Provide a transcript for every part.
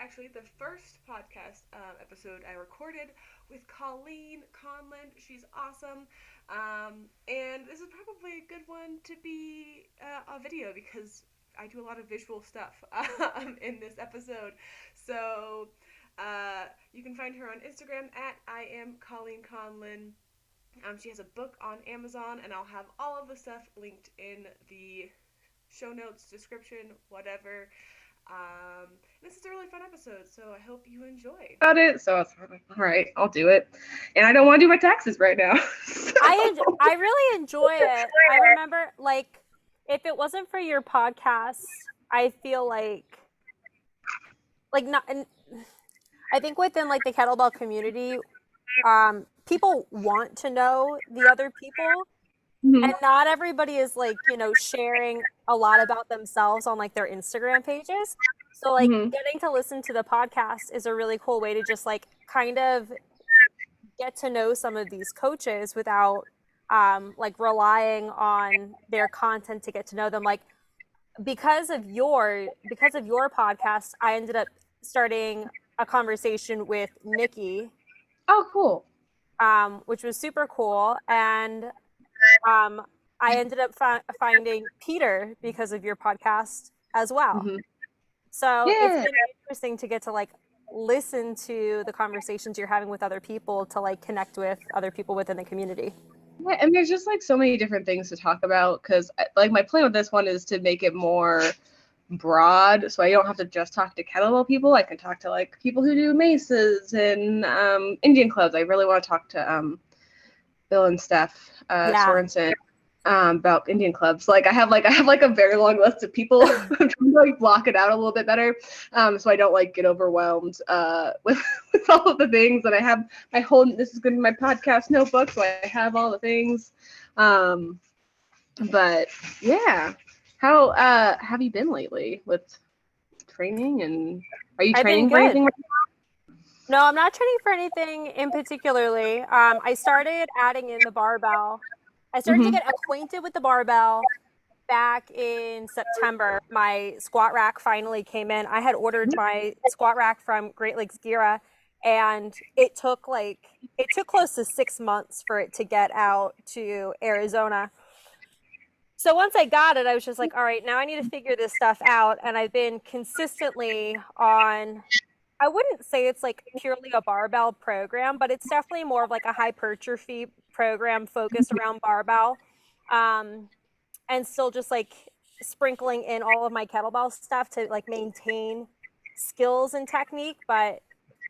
actually the first podcast episode I recorded with Colleen Conlon. She's awesome. And this is probably a good one to be a video because I do a lot of visual stuff in this episode. So you can find her on Instagram at I am Colleen Conlon. She has a book on Amazon, and I'll have all of the stuff linked in the show notes, description, whatever. This is a really fun episode, so I hope you enjoy. Got it. So I was like, all right, I'll do it. And I don't want to do my taxes right now. So. I really enjoy it. I remember, like, if it wasn't for your podcast, I feel like not. I think within like the kettlebell community, people want to know the other people. Mm-hmm. And not everybody is like, sharing a lot about themselves on like their Instagram pages. So like getting to listen to the podcast is a really cool way to just like kind of get to know some of these coaches without like relying on their content to get to know them. Like because of your podcast, I ended up starting a conversation with Nikki. Oh, cool. Which was super cool. And I ended up finding Peter because of your podcast as well. Mm-hmm. So it's been interesting to get to like listen to the conversations you're having with other people, to like connect with other people within the community. Yeah, and there's just like so many different things to talk about because like my plan with this one is to make it more broad, so I don't have to just talk to kettlebell people. I can talk to like people who do maces and Indian clubs. I really want to talk to Bill and Steph Sorensen about Indian clubs. Like I have a very long list of people. I'm trying to like block it out a little bit better, so I don't like get overwhelmed with all of the things. And I have this is going to be my podcast notebook, so I have all the things. But yeah. How have you been lately with training, and are you training for anything right now? No, I'm not training for anything in particularly. I started adding in the barbell. I started to get acquainted with the barbell back in September. My squat rack finally came in. I had ordered my squat rack from Great Lakes Gira, and it took close to 6 months for it to get out to Arizona. So once I got it, I was just like, all right, now I need to figure this stuff out. And I've been consistently on, I wouldn't say it's like purely a barbell program, but it's definitely more of like a hypertrophy program focused around barbell. And still just like sprinkling in all of my kettlebell stuff to like maintain skills and technique. But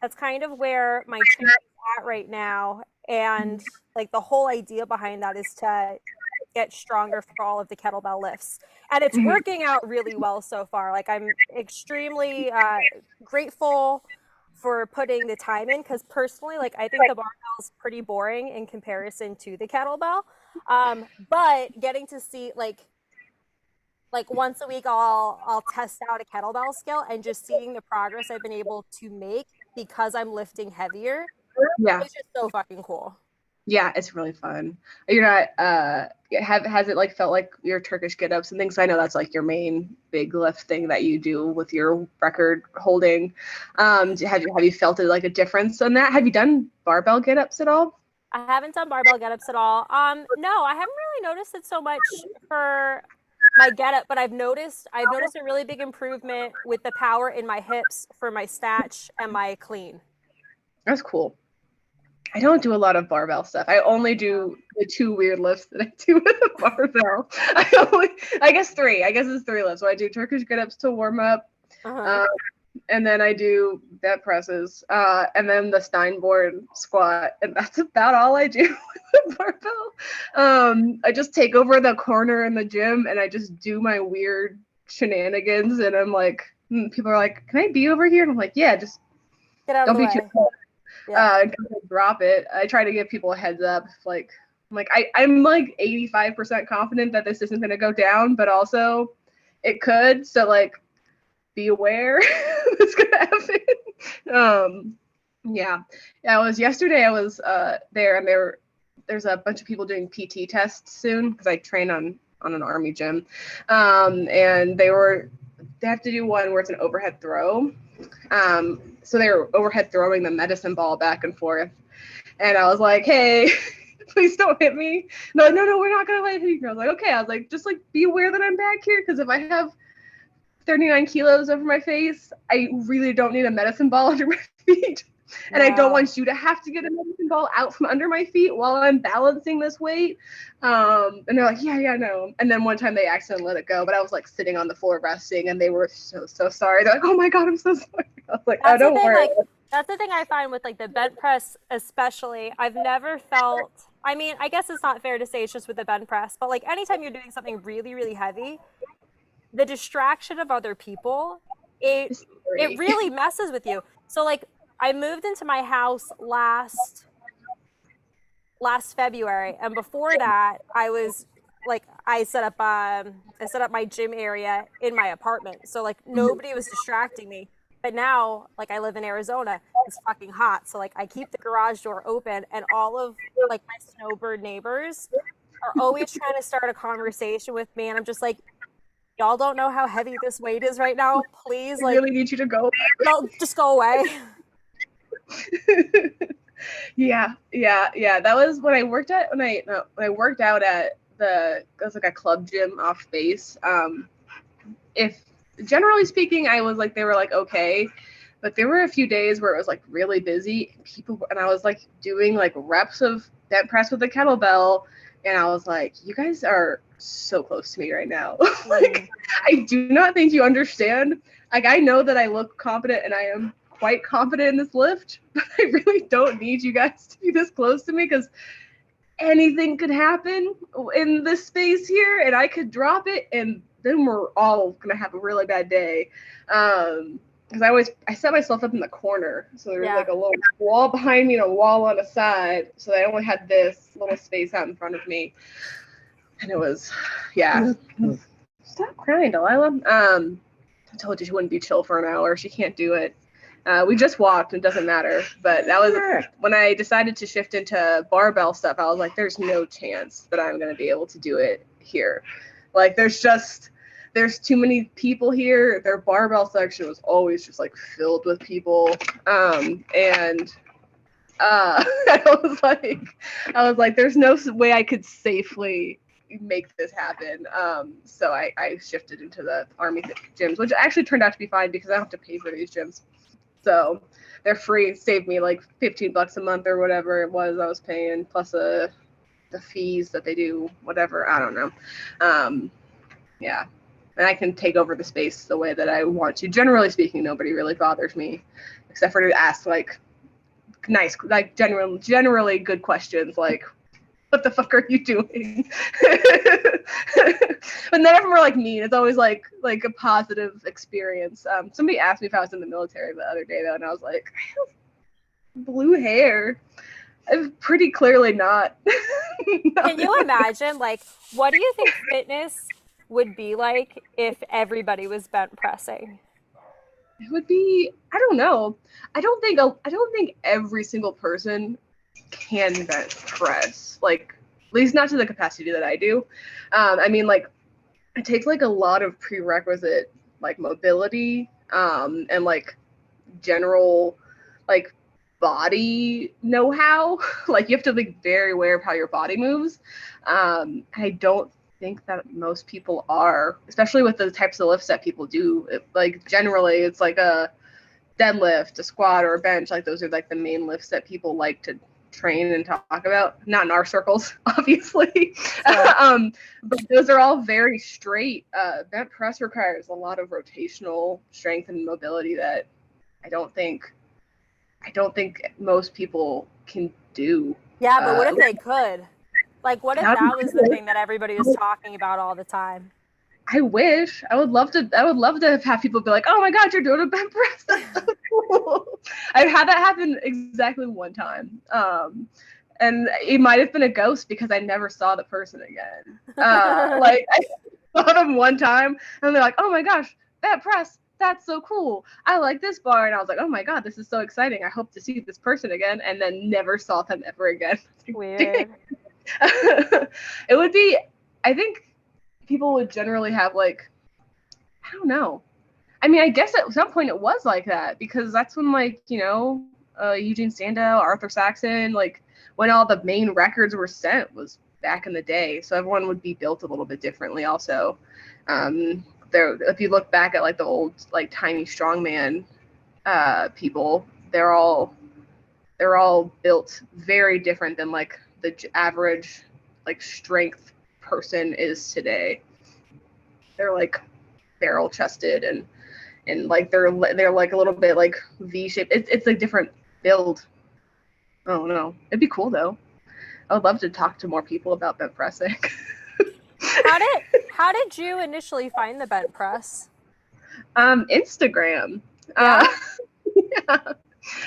that's kind of where my training is at right now. And like the whole idea behind that is to get stronger for all of the kettlebell lifts, and it's working out really well so far. Like I'm extremely grateful for putting the time in, because personally, like I think the barbell is pretty boring in comparison to the kettlebell, but getting to see like once a week I'll test out a kettlebell skill, and just seeing the progress I've been able to make because I'm lifting heavier, it's just so fucking cool. Yeah, it's really fun. You're not has it like felt like your Turkish get-ups and things? I know that's like your main big lift thing that you do with your record holding. Have you felt it like a difference on that? Have you done barbell get-ups at all? I haven't done barbell get-ups at all. No, I haven't really noticed it so much for my get-up, but I've noticed a really big improvement with the power in my hips for my snatch and my clean. That's cool. I don't do a lot of barbell stuff. I only do the 2 weird lifts that I do with a barbell. I guess 3. I guess it's 3 lifts. So I do Turkish get-ups to warm up, and then I do bent presses, and then the Steinboard squat, and that's about all I do with the barbell. I just take over the corner in the gym, and I just do my weird shenanigans, and I'm like, people are like, "Can I be over here?" And I'm like, "Yeah, just don't be too cold." Drop it. I try to give people a heads up. Like, I'm like 85% confident that this isn't going to go down, but also it could. So like, be aware it's going to happen. Yesterday I was there, and there's a bunch of people doing PT tests soon because I train on an army gym, and they have to do one where it's an overhead throw, So they were overhead throwing the medicine ball back and forth. And I was like, hey, please don't hit me. No, we're not going to let you. I was like, okay. I was like, just like be aware that I'm back here. Because if I have 39 kilos over my face, I really don't need a medicine ball under my feet. And I don't want you to have to get a medicine ball out from under my feet while I'm balancing this weight. And they're like, yeah, no. And then one time they accidentally let it go, but I was like sitting on the floor resting, and they were so sorry. They're like, oh my God, I'm so sorry. I was like, oh, don't worry. That's the thing I find with like the bench press, especially. I've never felt, I mean, I guess it's not fair to say it's just with the bench press, but like anytime you're doing something really, really heavy, the distraction of other people, it really messes with you. So like I moved into my house last February, and before that I was like I set up my gym area in my apartment, so like nobody was distracting me. But now, like, I live in Arizona, it's fucking hot, so like I keep the garage door open, and all of like my snowbird neighbors are always trying to start a conversation with me, and I'm just like, y'all don't know how heavy this weight is right now. Please, like, I really need you to go. No, just go away. Yeah. That was when I worked out at it was like a club gym off base. If generally speaking, I was like, they were like, okay, but there were a few days where it was like really busy, and I was like doing like reps of bench press with the kettlebell, and I was like, you guys are so close to me right now. Like, I do not think you understand. Like, I know that I look confident, and I am quite confident in this lift, but I really don't need you guys to be this close to me, because anything could happen in this space here, and I could drop it, and then we're all gonna have a really bad day. Because I set myself up in the corner, so there was like a little wall behind me and a wall on the side, so I only had this little space out in front of me, and it was, Stop crying, Delilah. I told you she wouldn't be chill for an hour. She can't do it. We just walked, it doesn't matter. But that was when I decided to shift into barbell stuff. I was like, there's no chance that I'm going to be able to do it here. Like, there's too many people here. Their barbell section was always just like filled with people. I was like, there's no way I could safely make this happen. So I shifted into the Army gyms, which actually turned out to be fine because I don't have to pay for these gyms. So they're free. It saved me like $15 a month or whatever it was I was paying, plus the fees that they do, whatever. I don't know. And I can take over the space the way that I want to. Generally speaking, nobody really bothers me, except for to ask like nice, like generally good questions, like, what the fuck are you doing? But none of them are like mean. It's always like a positive experience. Somebody asked me if I was in the military the other day though, and I was like, I have blue hair. I'm pretty clearly not. Can you imagine, like, what do you think fitness would be like if everybody was bench pressing? It would be, I don't know. I don't think every single person can bench press, like, at least not to the capacity that I do. I mean, like, it takes like a lot of prerequisite like mobility and like general like body know-how. Like, you have to be very aware of how your body moves. I don't think that most people are, especially with the types of lifts that people do. Like, generally it's like a deadlift, a squat, or a bench. Like, those are like the main lifts that people like to train and talk about. Not in our circles, obviously. Right. But those are all very straight. Bench press requires a lot of rotational strength and mobility that I don't think most people can do. Yeah, but what if they could? Like, what if that was the thing that everybody was talking about all the time? I wish. I would love to have people be like, oh my God, you're doing a bench press. That's so cool. I've had that happen exactly one time. And it might have been a ghost because I never saw the person again. Like, I saw them one time and they're like, oh my gosh, bench press. That's so cool. I like this bar. And I was like, oh my God, this is so exciting. I hope to see this person again. And then never saw them ever again. Weird. It would be, I think people would generally have like, I don't know. I mean, I guess at some point it was like that, because that's when, like, you know, Eugene Sandow, Arthur Saxon, like when all the main records were set was back in the day. So everyone would be built a little bit differently also. There, if you look back at like the old like tiny strongman people, they're all built very different than like the average like strength person is today. They're like barrel chested and like they're like a little bit like V-shaped. It's a different build. I don't know. It'd be cool though. I would love to talk to more people about bent pressing. How did you initially find the bent press? Instagram. Yeah? Yeah.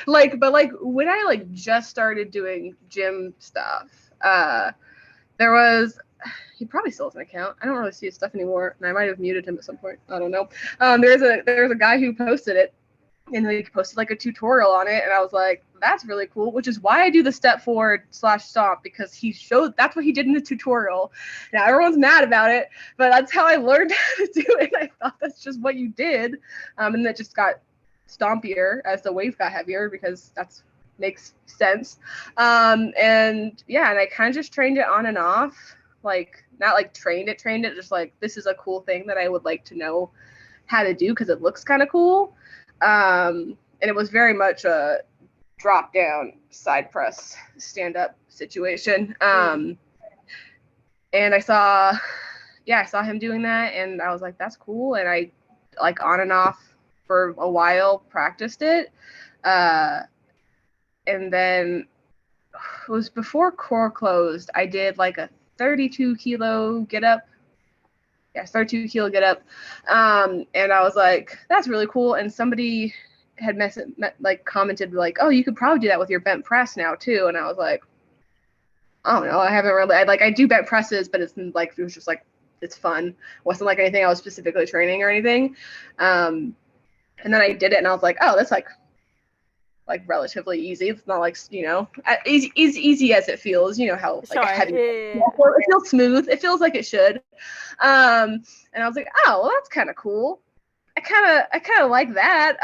But when I like just started doing gym stuff, there was, he probably still has an account. I don't really see his stuff anymore, and I might have muted him at some point. I don't know. There's a guy who posted it, and he posted like a tutorial on it, and I was like, that's really cool, which is why I do the step forward / stomp, because he showed, that's what he did in the tutorial. Now everyone's mad about it, but that's how I learned how to do it. I thought that's just what you did. And that just got stompier as the weights got heavier, because that's makes sense. And yeah, and I kind of just trained it on and off, like not like trained it, just like, this is a cool thing that I would like to know how to do because it looks kind of cool. And it was very much a drop down side press stand up situation. And I saw him doing that, and I was like, that's cool. And I like on and off for a while practiced it. And then it was before core closed. I did like a 32 kilo get up. Yeah, 32 kilo get up. And I was like, that's really cool. And somebody had commented like, oh, you could probably do that with your bent press now too. And I was like, I don't know. I haven't really, I do bent presses, but it's like, it was just like, it's fun. It wasn't like anything I was specifically training or anything. And then I did it, and I was like, oh, that's like relatively easy. It's not like, you know, easy as it feels, you know, how like heavy. Yeah. It feels smooth. It feels like it should. And I was like, oh, well, that's kind of cool. I kind of like that.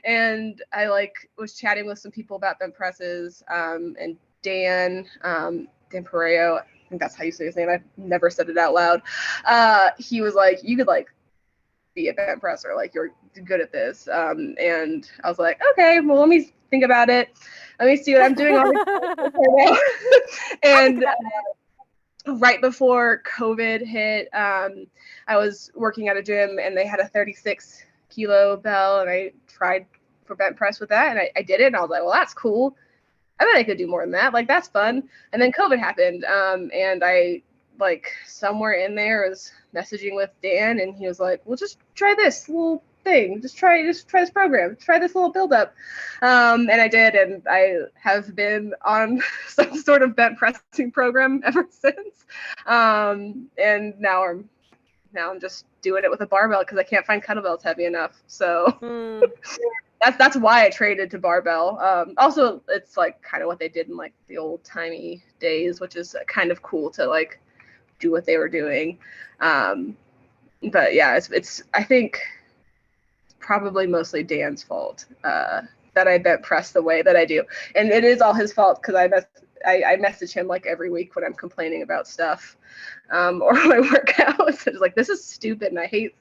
And I like was chatting with some people about bent presses, and Dan Pereiro, I think that's how you say his name. I've never said it out loud. He was like, you could like be a bent presser, like you're good at this. And I was like, okay, well, let me think about it. Let me see what I'm doing on the and right before COVID hit, I was working at a gym, and they had a 36 kilo bell, and I tried for bent press with that, and I did it, and I was like, well, that's cool. I bet I could do more than that. Like, that's fun. And then COVID happened, and I like somewhere in there was messaging with Dan, and he was like, well, just try this little thing. Just try this program. Try this little build up. And I did, and I have been on some sort of bent pressing program ever since. And now I'm just doing it with a barbell because I can't find kettlebells heavy enough. So that's why I traded to barbell. Also, it's like kind of what they did in like the old timey days, which is kind of cool to like do what they were doing. But yeah, it's I think probably mostly Dan's fault that I bent press the way that I do, and it is all his fault because I message him like every week when I'm complaining about stuff or my workouts. It's like, this is stupid, and I hate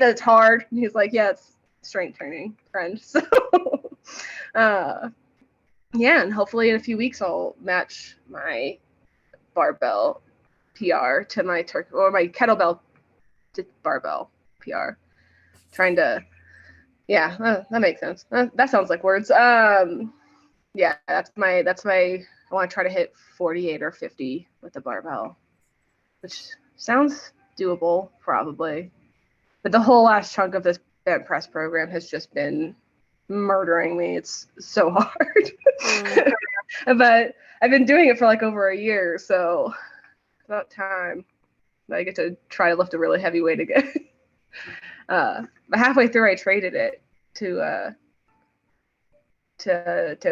that it's hard. And he's like, yeah, it's strength training, friend. So yeah, and hopefully in a few weeks I'll match my barbell PR to my my kettlebell to barbell PR. Trying to, yeah, that makes sense. That sounds like words. Yeah, that's my. I want to try to hit 48 or 50 with the barbell, which sounds doable probably. But the whole last chunk of this bent press program has just been murdering me. It's so hard. But I've been doing it for like over a year, so it's about time I get to try to lift a really heavy weight again. But halfway through, I traded it to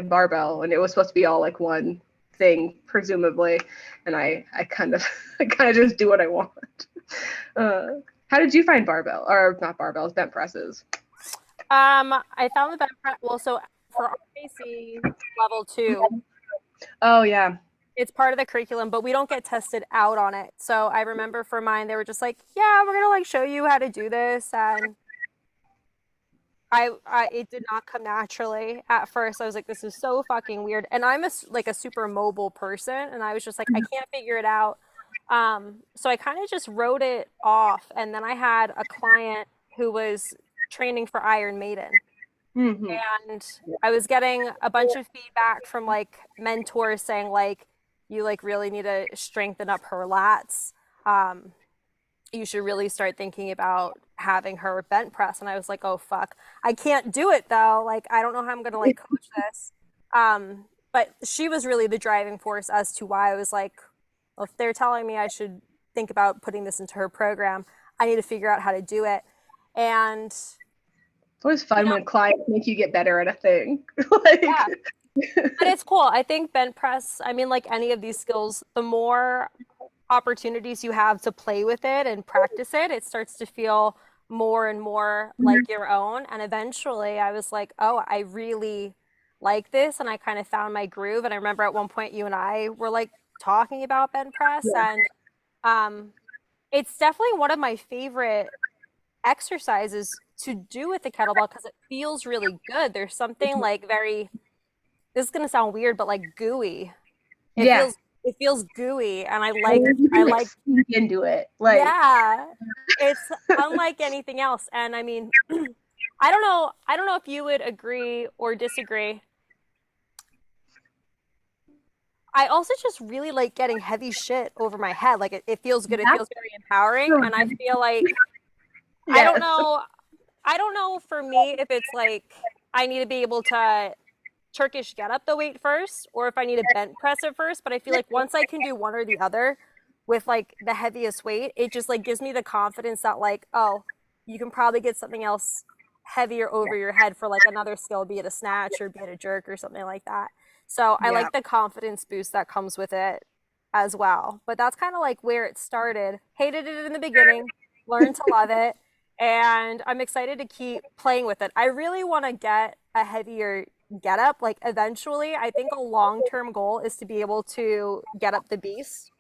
barbell, and it was supposed to be all like one thing, presumably, and I kind of just do what I want. How did you find barbell, or not barbells, bent presses? I found the bent press. Well, so for RAC level 2, Oh yeah. it's part of the curriculum, but we don't get tested out on it. So I remember for mine, they were just like, "Yeah, we're gonna like show you how to do this," and it did not come naturally at first. I was like, "This is so fucking weird," and I'm like a super mobile person, and I was just like, "I can't figure it out." So I kind of just wrote it off, and then I had a client who was training for Iron Maiden. Mm-hmm. And I was getting a bunch of feedback from like mentors saying like you like really need to strengthen up her lats. You should really start thinking about having her bench press. And I was like, oh fuck, I can't do it though. Like I don't know how I'm gonna like coach this. But she was really the driving force as to why I was like, well, if they're telling me I should think about putting this into her program, I need to figure out how to do it. And it's always fun when clients make you get better at a thing. Like, yeah. But it's cool. I think bench press, I mean, like any of these skills, the more opportunities you have to play with it and practice it, it starts to feel more and more like your own. And eventually I was like, oh, I really like this. And I kind of found my groove. And I remember at one point you and I were like talking about bench press. Yeah. And it's definitely one of my favorite exercises to do with the kettlebell because it feels really good. There's something like very, this is gonna sound weird, but like gooey. It feels gooey, and I like sneak into it. Like, yeah, it's unlike anything else. And I mean, I don't know if you would agree or disagree. I also just really like getting heavy shit over my head. Like it feels good. It feels very empowering, and I feel like yes. I don't know for me if it's like I need to be able to Turkish get up the weight first or if I need to bench press it first. But I feel like once I can do one or the other with like the heaviest weight, it just like gives me the confidence that like, oh, you can probably get something else heavier over your head for like another skill, be it a snatch or be it a jerk or something like that. So I like the confidence boost that comes with it as well. But that's kind of like where it started. Hated it in the beginning, learned to love it. And I'm excited to keep playing with it. I really want to get a heavier get up. Like eventually, I think a long-term goal is to be able to get up the beast.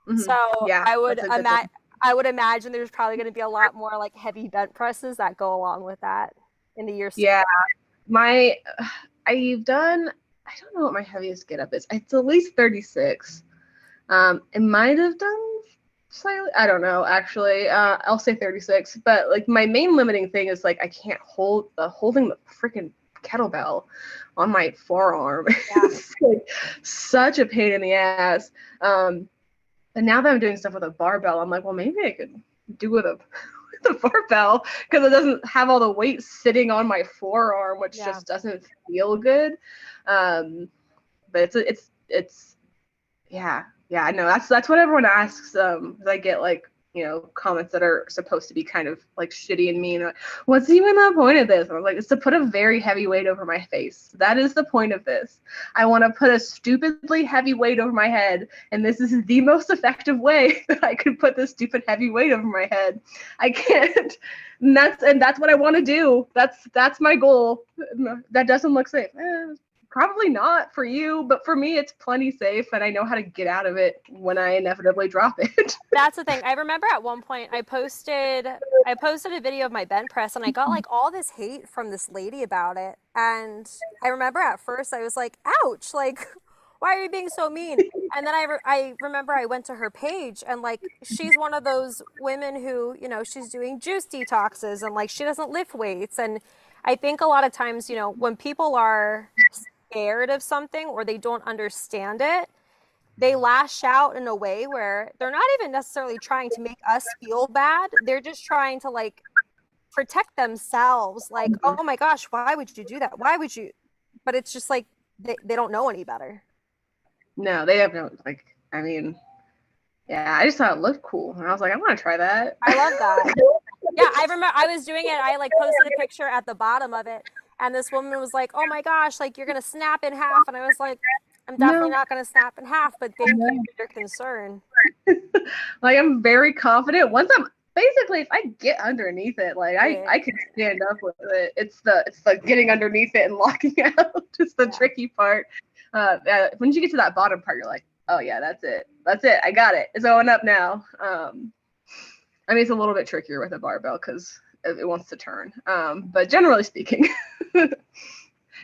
Mm-hmm. So yeah, I would imagine there's probably going to be a lot more like heavy bench presses that go along with that in the years. Yeah, I've done. I don't know what my heaviest get up is. It's at least 36. It might have done slightly, I don't know, actually. I'll say 36, but like my main limiting thing is like I can't holding the freaking kettlebell on my forearm. Yeah. It's like such a pain in the ass. And now that I'm doing stuff with a barbell, I'm like, well, maybe I could do with a barbell because it doesn't have all the weight sitting on my forearm, which just doesn't feel good. But it's yeah, I know that's what everyone asks. I get like, you know, comments that are supposed to be kind of like shitty and mean. Like, what's even the point of this? And I'm like, it's to put a very heavy weight over my face. That is the point of this. I want to put a stupidly heavy weight over my head, and this is the most effective way that I could put this stupid heavy weight over my head. I can't. And that's what I want to do. That's my goal. That doesn't look safe. Probably not for you, but for me, it's plenty safe, and I know how to get out of it when I inevitably drop it. That's the thing. I remember at one point I posted a video of my bench press, and I got like all this hate from this lady about it. And I remember at first I was like, "Ouch! Like, why are you being so mean?" And then I remember I went to her page, and like she's one of those women who, you know, she's doing juice detoxes, and like she doesn't lift weights. And I think a lot of times, you know, when people are scared of something or they don't understand it, they lash out in a way where they're not even necessarily trying to make us feel bad. They're just trying to like protect themselves. Like, oh my gosh, why would you do that? Why would you? But it's just like they don't know any better. No, they have no, like, I mean, yeah, I just thought it looked cool. And I was like, I want to try that. I love that. Yeah, I remember I was doing it. I like posted a picture at the bottom of it. And this woman was like, oh my gosh, like you're going to snap in half. And I was like, I'm definitely not going to snap in half, but thank you for your concern. Like I'm very confident. Once I'm basically if I get underneath it, like I can stand up with it. It's the getting underneath it and locking out is the tricky part. When you get to that bottom part, you're like, oh yeah, that's it. I got it. It's going up now. I mean, it's a little bit trickier with a barbell because it wants to turn. But generally speaking,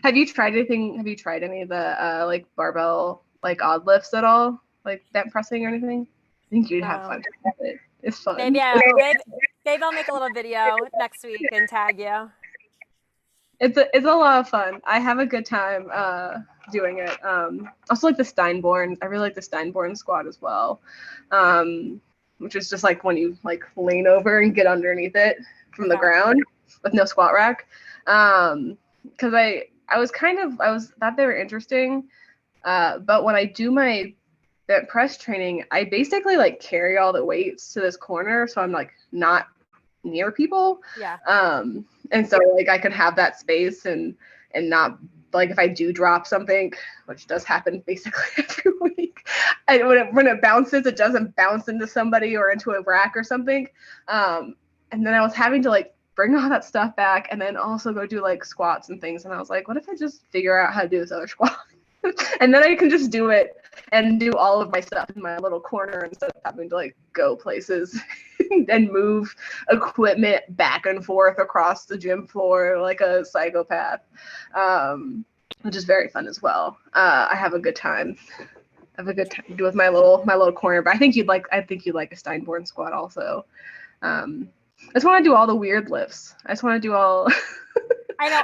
have you tried anything? Have you tried any of the like barbell like odd lifts at all, like bent pressing or anything? I think you'd have fun with it. It's fun. Maybe I'll make a little video next week and tag you. It's a lot of fun. I have a good time doing it. Also like the Steinborn. I really like the Steinborn squat as well. Which is just like when you like lean over and get underneath it from the ground with no squat rack. Because I thought they were interesting. But when I do my bent press training, I basically like carry all the weights to this corner, so I'm like not near people. Yeah. And so like I could have that space and not like if I do drop something, which does happen basically every week, when it bounces, it doesn't bounce into somebody or into a rack or something. And then I was having to like bring all that stuff back and then also go do like squats and things. And I was like, what if I just figure out how to do this other squat? And then I can just do it and do all of my stuff in my little corner instead of having to like go places and move equipment back and forth across the gym floor like a psychopath, which is very fun as well. I have a good time. With my little corner, but I think you'd like a Steinborn squat also. I just want to do all the weird lifts. I just want to do all. I know.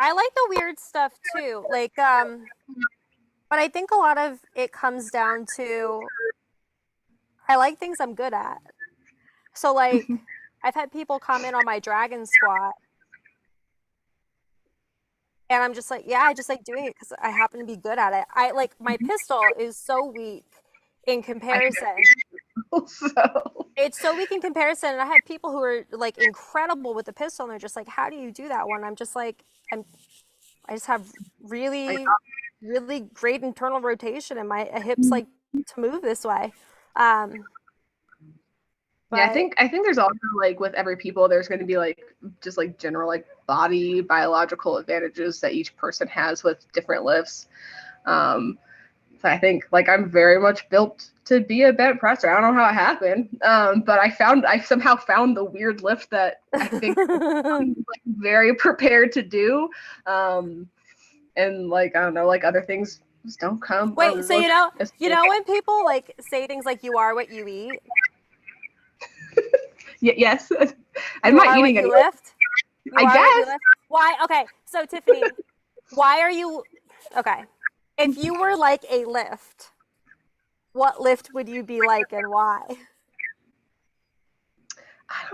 I like the weird stuff too. Like, but I think a lot of it comes down to I like things I'm good at. So like, I've had people comment on my dragon squat, and I'm just like, yeah, I just like doing it because I happen to be good at it. I like my pistol is so weak in comparison. It's so weak in comparison, and I have people who are like incredible with the pistol, and they're just like, how do you do that one? I'm just like, I just have really, really great internal rotation, and my hips like to move this way. Yeah, I think there's also like with every people, there's going to be like just like general like body biological advantages that each person has with different lifts. So I think like I'm very much built to be a bent presser. I don't know how it happened, but I somehow found the weird lift that I think I'm like, very prepared to do, and like I don't know, like other things just don't come. Wait, so you know when people like say things like "you are what you eat." Yes, I'm not eating any lift. I guess. Why? Okay, so Tiffany, why are you? Okay, if you were like a lift, what lift would you be like and why?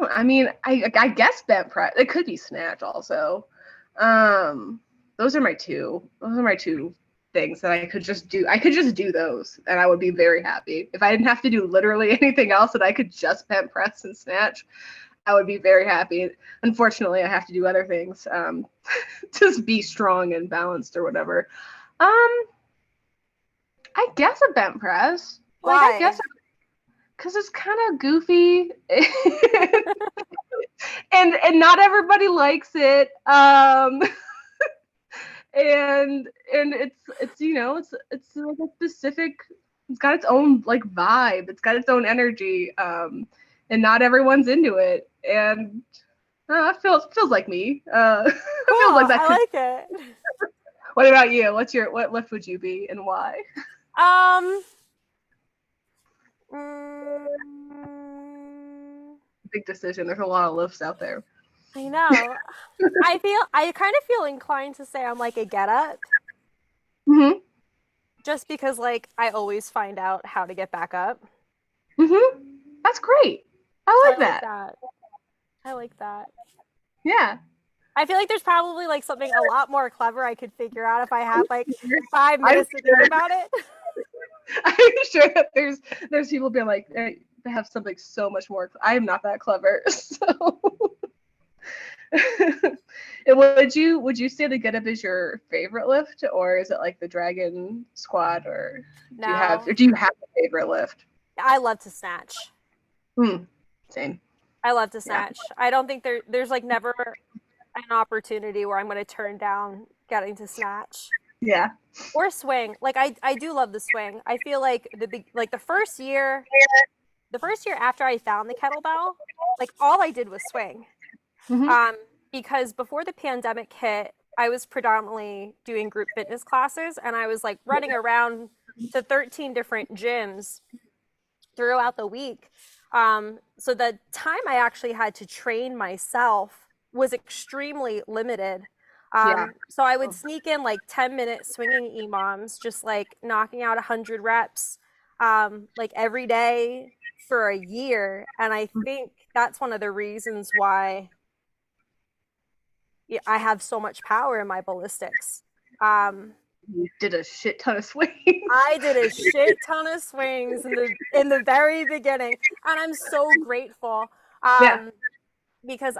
I guess bent press. It could be snatch also. Those are my two things that I could just do. I could just do those and I would be very happy. If I didn't have to do literally anything else and I could just bent press and snatch, I would be very happy. Unfortunately, I have to do other things to be strong and balanced or whatever. I guess a bent press. Why? Like, I guess because it's kind of goofy and not everybody likes it. And it's you know it's like a specific. It's got its own like vibe. It's got its own energy. And not everyone's into it. And it feels like me. Cool, feels like that. I like it. What about you? What lift would you be and why? Big decision. There's a lot of lifts out there. I know. I kind of feel inclined to say I'm like a get up. Mm-hmm. Just because like I always find out how to get back up. Mm-hmm. That's great. I like that. I like that. Yeah. I feel like there's probably like something a lot more clever I could figure out if I had like 5 minutes to think about it. I'm sure that there's people being like they have something so much more. I am not that clever, so. Would you say the get up is your favorite lift, or is it like the dragon squat, or do you have a favorite lift? I love to snatch. Same. I love to snatch. I don't think there's like never an opportunity where I'm going to turn down getting to snatch. Yeah. Or swing. Like I do love the swing. I feel like the first year after I found the kettlebell, like all I did was swing. Because before the pandemic hit, I was predominantly doing group fitness classes, and I was like running around to 13 different gyms throughout the week. So the time I actually had to train myself was extremely limited. So I would sneak in like 10-minute swinging EMOMs, just like knocking out 100 reps, like every day for a year. And I think that's one of the reasons why I have so much power in my ballistics. You did a shit ton of swings. I did a shit ton of swings in the very beginning, and I'm so grateful. Because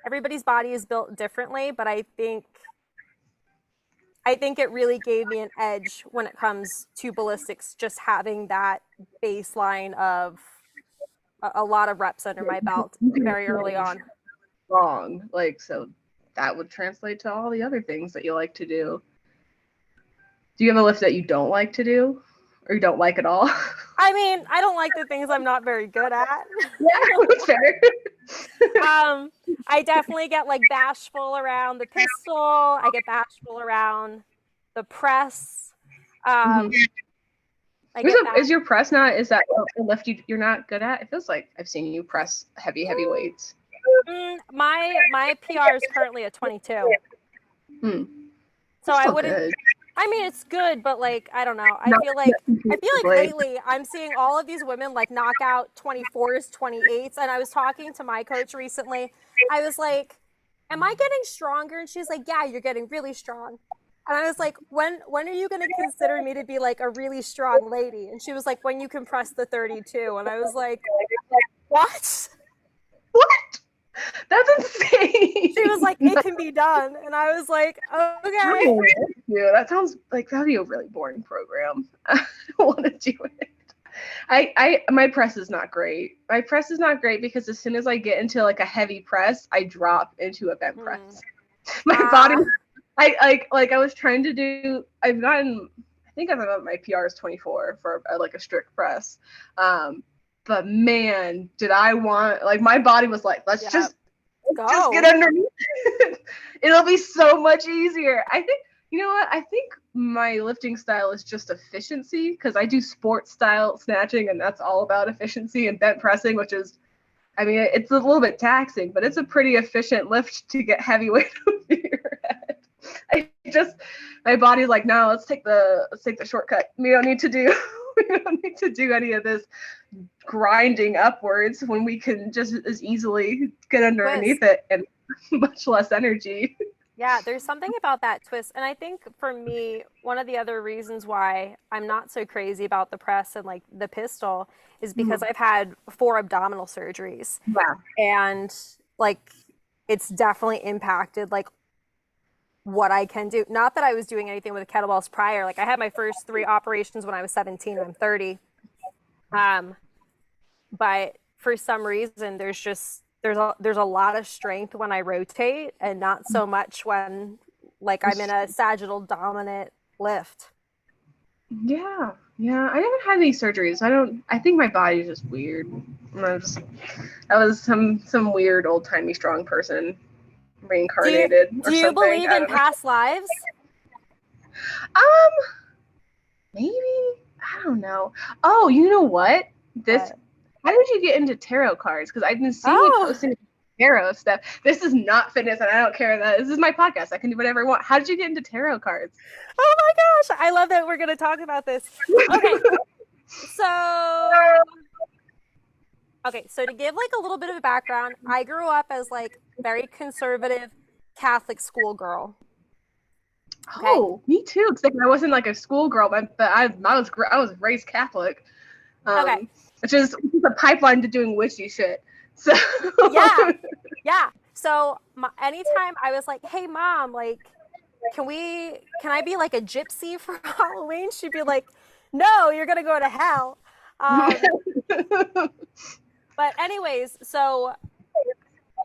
everybody's body is built differently, but I think it really gave me an edge when it comes to ballistics, just having that baseline of a lot of reps under my belt very early on. Wrong. Like, so that would translate to all the other things that you like to do. Do you have a lift that you don't like to do, or you don't like at all? I mean, I don't like the things I'm not very good at. Yeah, that's fair. I definitely get like bashful around the pistol. I get bashful around the press. Is your press not? Is that a lift you're not good at? It feels like I've seen you press heavy weights. My PR is currently a 22. So I wouldn't. Good. I mean, it's good, but like I don't know. I feel like lately I'm seeing all of these women like knock out 24s, 28s, and I was talking to my coach recently. I was like, "Am I getting stronger?" And she's like, "Yeah, you're getting really strong." And I was like, when are you going to consider me to be like a really strong lady? And she was like, when you can press the 32. And I was like, what? What? That's insane. She was like, it can be done. And I was like, okay. Yeah, that sounds like that'd be a really boring program. I don't want to do it. My press is not great. My press is not great because as soon as I get into like a heavy press, I drop into a bent press. My body, I was trying to do. I think I've got my PR is 24 for like a strict press. But man, did I want, like, my body was like, let's just get underneath it. It'll be so much easier. I think, you know what? I think my lifting style is just efficiency, because I do sports style snatching, and that's all about efficiency, and bent pressing, which is, I mean, it's a little bit taxing, but it's a pretty efficient lift to get heavyweight over your head. My body's like, no, let's take the shortcut. We don't need to do any of this grinding upwards when we can just as easily get underneath it and much less energy. Yeah, there's something about that twist. And I think for me, one of the other reasons why I'm not so crazy about the press and like the pistol is because I've had 4 abdominal surgeries. Wow. And like it's definitely impacted like what I can do. Not that I was doing anything with the kettlebells prior. Like I had my first 3 operations when I was 17 and I'm 30. But for some reason there's a lot of strength when I rotate and not so much when like I'm in a sagittal dominant lift. Yeah. I haven't had any surgeries. I think my body's just weird. I was some weird old timey strong person reincarnated. Do you believe in past lives? Maybe. I don't know. Oh, you know what? How did you get into tarot cards? Because I've been seeing you posting tarot stuff. This is not fitness, and I don't care that. This is my podcast. I can do whatever I want. How did you get into tarot cards? Oh my gosh. I love that we're going to talk about this. Okay. So to give like a little bit of a background, I grew up as like very conservative Catholic schoolgirl. Okay. Oh, me too. Except I wasn't like a schoolgirl, but I was raised Catholic. Okay. Which is a pipeline to doing witchy shit. So yeah. So anytime I was like, "Hey, Mom, like, can I be like a gypsy for Halloween?" She'd be like, "No, you're gonna go to hell." But anyways, so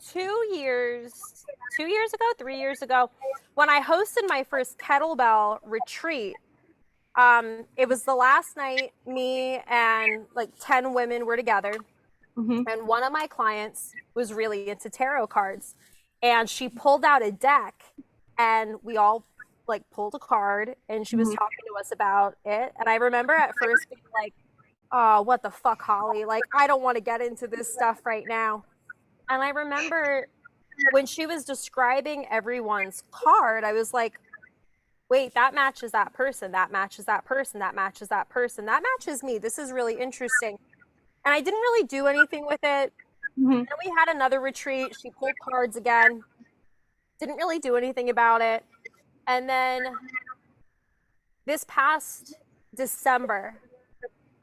3 years ago, when I hosted my first kettlebell retreat, it was the last night me and like 10 women were together. And one of my clients was really into tarot cards, and she pulled out a deck, and we all like pulled a card, and she was talking to us about it. And I remember at first being like, oh, what the fuck, Holly? Like, I don't want to get into this stuff right now. And I remember when she was describing everyone's card, I was like, wait, that matches that person, that matches that person, that matches that person, that matches me. This is really interesting. And I didn't really do anything with it. Then we had another retreat. She pulled cards again. Didn't really do anything about it. And then this past December,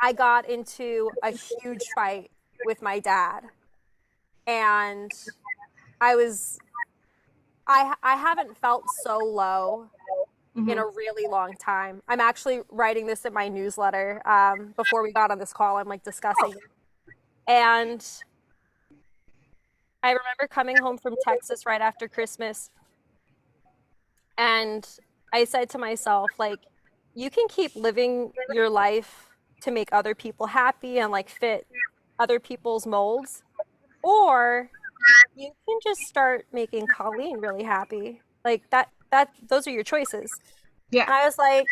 I got into a huge fight with my dad. And I haven't felt so low in a really long time. I'm actually writing this in my newsletter. Before we got on this call, I'm like discussing it. And I remember coming home from Texas right after Christmas, and I said to myself, like, you can keep living your life to make other people happy and like fit other people's molds, or you can just start making Colleen really happy. Like those are your choices. Yeah. And I was like,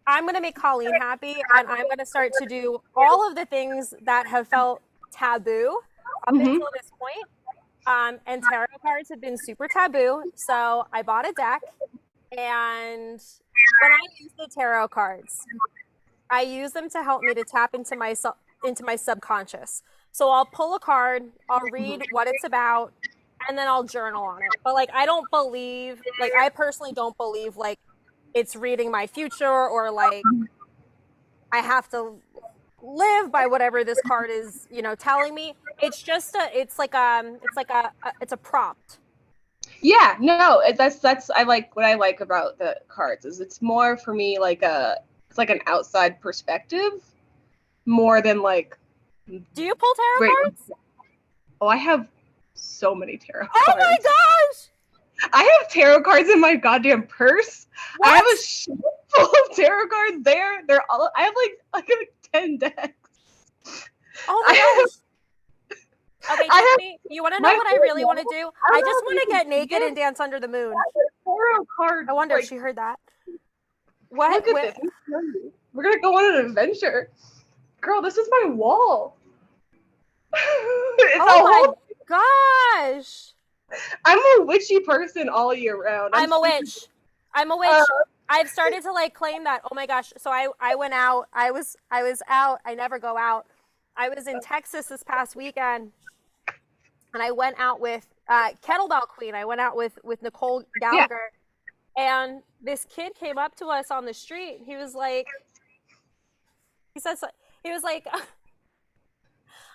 I'm going to make Colleen happy, and I'm going to start to do all of the things that have felt taboo up until this point. And tarot cards have been super taboo. So I bought a deck, and when I use the tarot cards, I use them to help me to tap into my subconscious. So I'll pull a card, I'll read what it's about, and then I'll journal on it. But like, I personally don't believe like it's reading my future, or like I have to live by whatever this card is, telling me. It's just it's a prompt. Yeah, no, that's I like what I like about the cards is it's more for me like it's like an outside perspective more than like. Do you pull tarot cards? Oh, I have so many tarot cards. Oh my gosh! I have tarot cards in my goddamn purse. What? I have a shelf full of tarot cards there. I have like 10 decks. Oh my gosh. Okay, you want to know what I really want to do? I just want to get naked and dance under the moon. Tarot card. I wonder if she heard that. What? Look at this. We're going to go on an adventure. Girl, this is my wall. Oh my gosh. I'm a witchy person all year round. I'm a witch. I've started to like claim that. Oh my gosh. So I went out. I was out. I never go out. I was in Texas this past weekend, and I went out with Kettlebell Queen. I went out with Nicole Gallagher, and this kid came up to us on the street. He was like,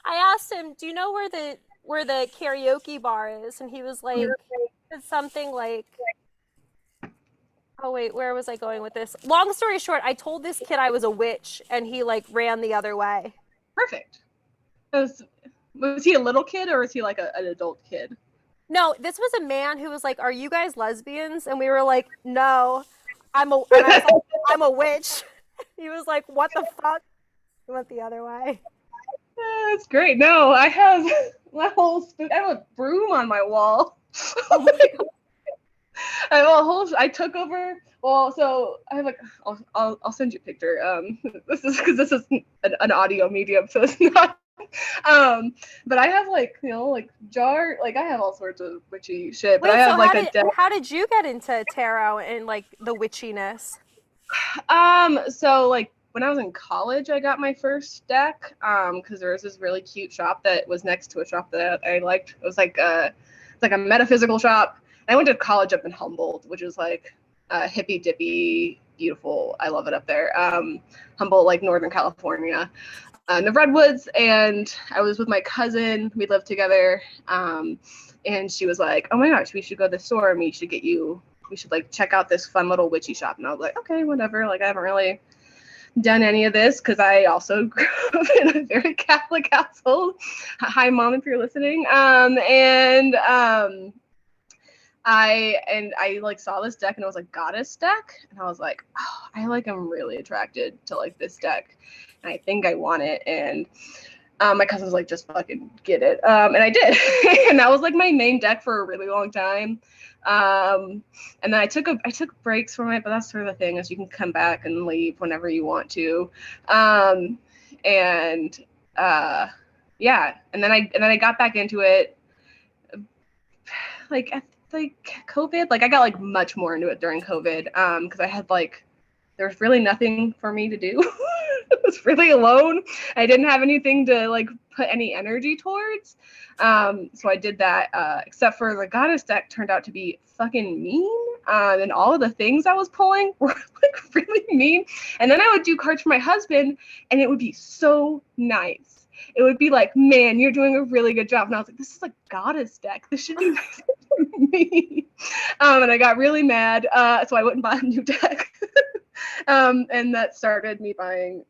I asked him, do you know where the karaoke bar is? And he was like, it's something like, oh wait, where was I going with this? Long story short, I told this kid I was a witch, and he like ran the other way. Perfect. Was he a little kid, or was he like an adult kid? No, this was a man who was like, are you guys lesbians? And we were like, no, I'm a witch. He was like, what the fuck? He went the other way. That's great. No, I have a broom on my wall. Oh my God. I have I took over. Well, so I have like, I'll send you a picture. This is an audio medium, so it's not. But I have like jar, like I have all sorts of witchy shit. But I have how did you get into tarot and like the witchiness? So like when I was in college, I got my first deck. Because there was this really cute shop that was next to a shop that I liked. It was like it's like a metaphysical shop. I went to college up in Humboldt, which is like hippy dippy, beautiful. I love it up there. Humboldt, like Northern California, in the redwoods. And I was with my cousin. We lived together. And she was like, "Oh my gosh, we should go to the store and we should like check out this fun little witchy shop." And I was like, "Okay, whatever." Like I haven't really done any of this because I also grew up in a very Catholic household. Hi, Mom, if you're listening. I like saw this deck and it was like goddess deck, and I was like, oh, I like am really attracted to like this deck, and I think I want it. And my cousin was like, just fucking get it. And I did. And that was like my main deck for a really long time. And then I took breaks from it, but that's sort of the thing, is you can come back and leave whenever you want to. Yeah. And then I got back into it like COVID. Like I got like much more into it during COVID. Because I had like, there was really nothing for me to do. I was really alone. I didn't have anything to like put any energy towards. So I did that, except for the goddess deck turned out to be fucking mean. And all of the things I was pulling were like really mean. And then I would do cards for my husband and it would be so nice. It would be like, man, you're doing a really good job. And I was like, this is a goddess deck. This should be nice for me. And I got really mad. So I wouldn't buy a new deck. And that started me buying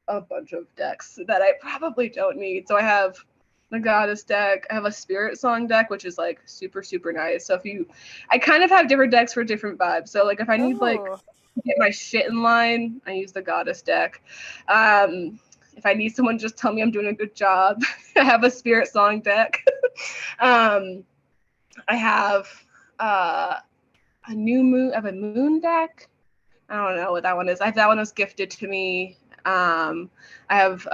a bunch of decks that I probably don't need. So I have the goddess deck. I have a spirit song deck, which is like super, super nice. So I kind of have different decks for different vibes. So like if I need like to get my shit in line, I use the goddess deck. If I need someone to just tell me I'm doing a good job, I have a spirit song deck. I have I have a moon deck. I don't know what that one is. That one was gifted to me. I have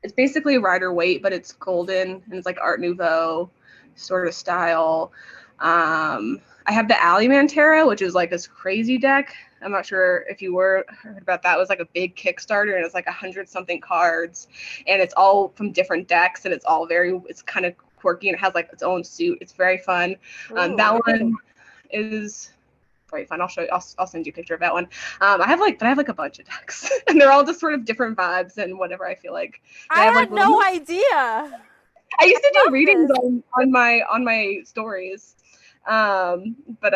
it's basically Rider Waite, but it's golden and it's like Art Nouveau sort of style. I have the Alleyman Tarot, which is like this crazy deck. I'm not sure if you heard about that. It was like a big Kickstarter and it's like 100-something cards and it's all from different decks and it's kind of quirky and it has like its own suit. It's very fun. That one is very fun. I'll send you a picture of that one. I have like a bunch of decks and they're all just sort of different vibes and whatever I feel like. I had no idea. I used to do readings on my stories. But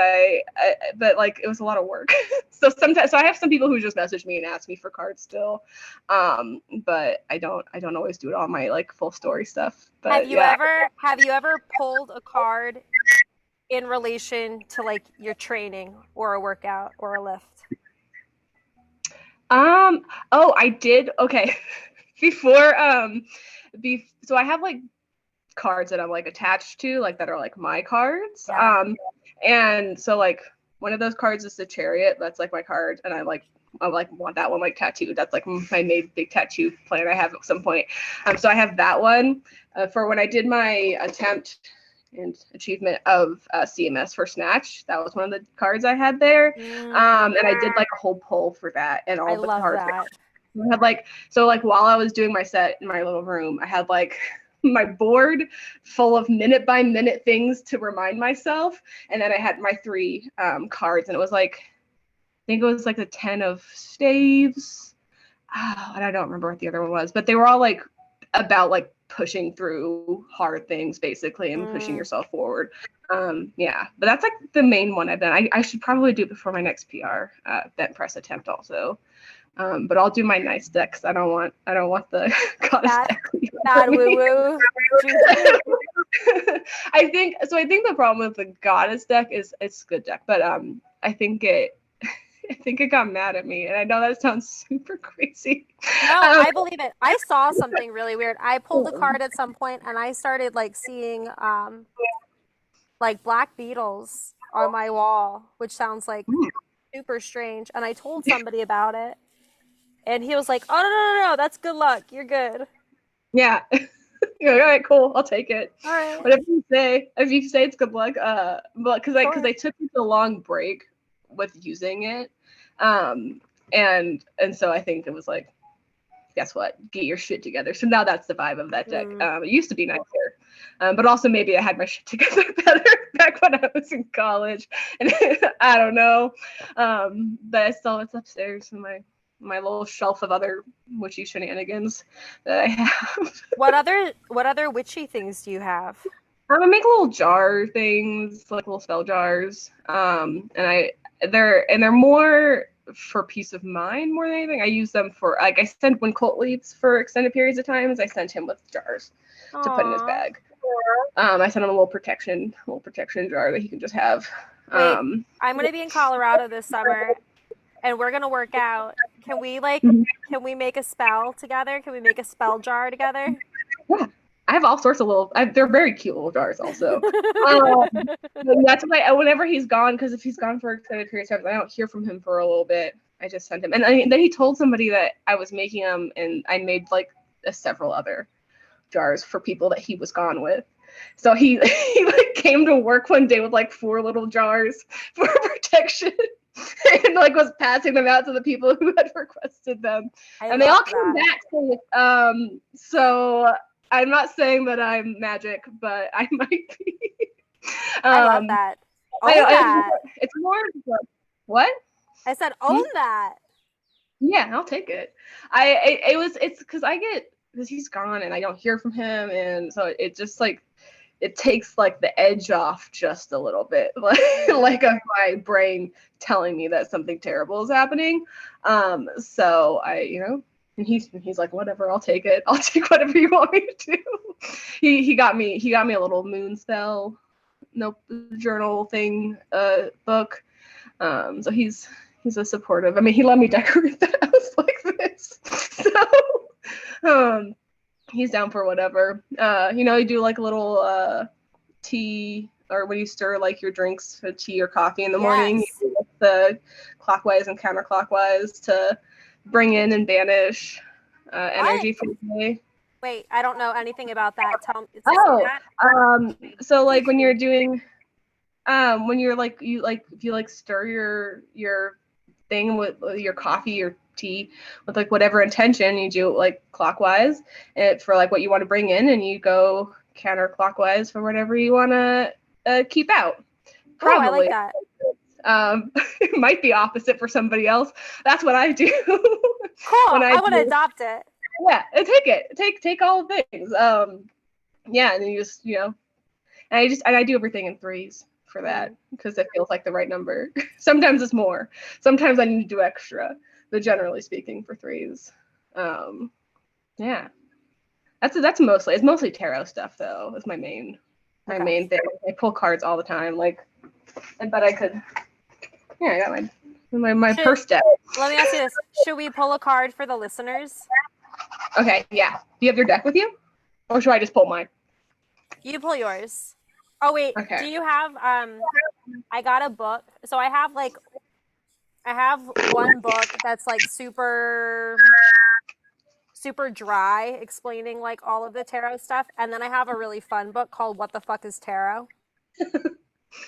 like it was a lot of work. So I have some people who just message me and ask me for cards still. But I don't always do it on my like full story stuff. But have you ever pulled a card in relation to like your training or a workout or a lift? Oh, I did. Okay. So I have like cards that I'm like attached to, like that are like my cards. Yeah. And so like one of those cards is the Chariot. That's like my card, and I want that one like tattooed. That's like my main big tattoo plan I have at some point. So I have that one for when I did my attempt and achievement of CMS for Snatch. That was one of the cards I had there. And I did like a whole pull for that and all the cards. I had like while I was doing my set in my little room, I had like my board full of minute by minute things to remind myself, and then I had my 3 cards, and it was like, I think it was like the 10 of staves, and I don't remember what the other one was, but they were all like about like pushing through hard things basically and pushing yourself forward. Yeah, but that's like the main one I've done. I should probably do it before my next PR bent press attempt also. But I'll do my nice decks. I don't want the goddess deck. Bad woo woo. I think the problem with the goddess deck is it's a good deck, but I think it got mad at me, and I know that sounds super crazy. No, I believe it. I saw something really weird. I pulled a card at some point, and I started like seeing like black beetles on my wall, which sounds like super strange. And I told somebody about it. And he was like, oh, no, that's good luck. You're good. Yeah. You're like, all right, cool. I'll take it. All right. Whatever you say. If you say it's good luck, but because I took a long break with using it. And so I think it was like, guess what? Get your shit together. So now that's the vibe of that deck. It used to be nicer. But also maybe I had my shit together better back when I was in college. And I don't know. But it's upstairs in my little shelf of other witchy shenanigans that I have. What other witchy things do you have? I make little jar things, like little spell jars. And they're more for peace of mind more than anything. I use them for, like, I send when Colt leaves for extended periods of times, I send him with jars to put in his bag. I sent him a little protection jar that he can just have. Wait, I'm gonna be in Colorado this summer, and we're gonna work out. Can we can we make a spell together? Can we make a spell jar together? Yeah, I have all sorts of little. They're very cute little jars, also. That's why whenever he's gone, because if he's gone for extended periods of time, I don't hear from him for a little bit. I just sent him, and then he told somebody that I was making them, and I made like several other jars for people that he was gone with. So he like came to work one day with like 4 little jars for protection. And like was passing them out to the people who had requested them, and they all came back. So I'm not saying that I'm magic, but I might be. I love that. That. It's more what? I said own that. Yeah, I'll take it. It's because he's gone and I don't hear from him, and so it just like it takes like the edge off just a little bit, like of my brain telling me that something terrible is happening. So I, and he's like, whatever, I'll take it. I'll take whatever you want me to do. He got me a little moon spell journal thing book. So he's a supportive. I mean, he let me decorate the house like this. So he's down for whatever. You do like a little tea, or when you stir like your drinks, tea or coffee in the morning, you do the clockwise and counterclockwise to bring in and banish energy from the day. Wait, I don't know anything about that. Tell me. So like when you're doing, when you're like if you like stir your thing with your coffee or tea with like whatever intention, you do like clockwise for like what you want to bring in, and you go counterclockwise for whatever you want to keep out. Probably. I like that. It might be opposite for somebody else. That's what I do. Cool. I want to adopt it. Yeah, take it. Take all the things. Yeah, and then you just, and I do everything in 3s for that because it feels like the right number. Sometimes it's more. Sometimes I need to do extra, but generally speaking, for 3s. Yeah. It's mostly tarot stuff though. Is my main thing. I pull cards all the time. Like, I bet I could. Yeah, I got my purse deck. Let me ask you this: should we pull a card for the listeners? Okay, yeah. Do you have your deck with you, or should I just pull mine? You pull yours. Oh wait, okay. Do you have? I got a book. So I have one book that's like super dry, explaining like all of the tarot stuff, and then I have a really fun book called "What the Fuck is Tarot."